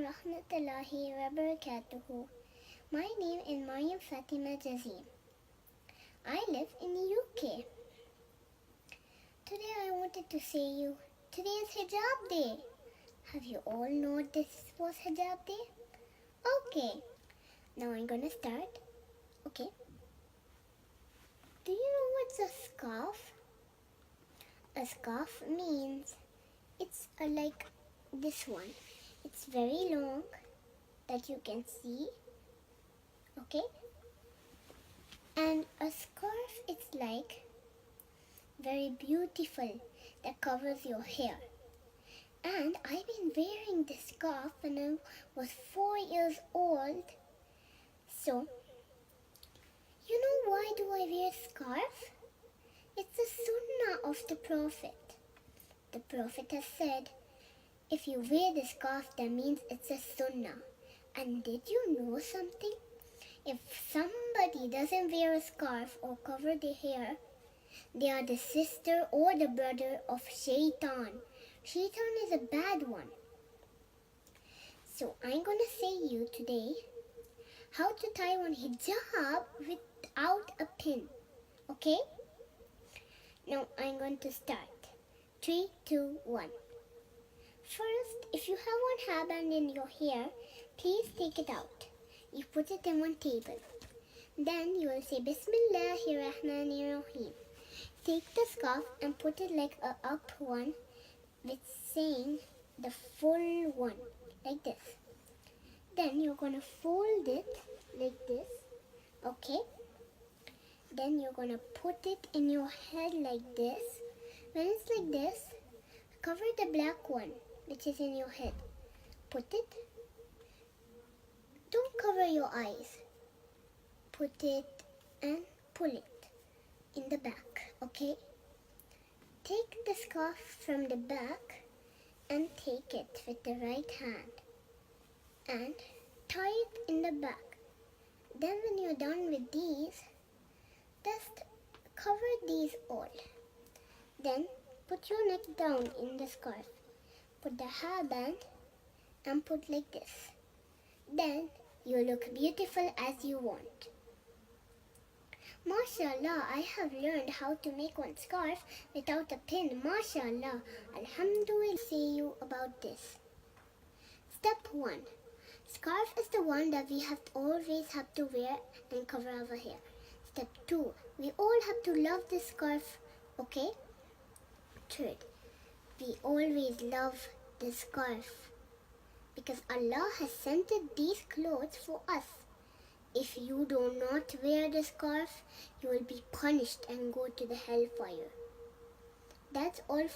rahmatullahi wa barakatuhu. My name is Maryam Jazeem. I live in the UK. Today I wanted to say you, today is Hijab Day. Have you all known this was Hijab Day? Okay, now I'm gonna start. Okay. Do you know what's a scarf? A scarf means it's like this one. It's very long that you can see. Okay. And a scarf is like very beautiful that covers your hair. And I've been wearing this scarf when I was 4 years old. So, you know why do I wear scarf? It's the sunnah of the Prophet. The Prophet has said, if you wear the scarf, that means it's a sunnah. And did you know something? If somebody doesn't wear a scarf or cover their hair, they are the sister or the brother of Shaitan. Shaitan is a bad one. So I'm going to say you today how to tie on hijab without a pin. Okay? Now I'm going to start. 3, 2, 1. First, if you have one hairband in your hair, please take it out. You put it in one table. Then you will say Bismillahirrahmanirrahim. Take the scarf and put it like a up one with saying the full one, like this. Then you're going to fold it like this, okay? Then you're going to put it in your head like this. When it's like this, cover the black one which is in your head. Put it. Don't cover your eyes. Put it and pull it in the back, okay? Take the scarf from the back and take it with the right hand and tie it in the back. Then when you're done with these, just cover these all. Then put your neck down in the scarf. Put the hairband and put like this. Then you look beautiful as you want. MashaAllah, I have learned how to make one scarf without a pin. MashaAllah. Alhamdulillah. Say you about this. Step 1. Scarf is the one that we always have to wear and cover our hair. Step 2. We all have to love this scarf, okay? Third, we always love the scarf because Allah has sent these clothes for us. If you do not wear the scarf, you will be punished and go to the hellfire. That's all for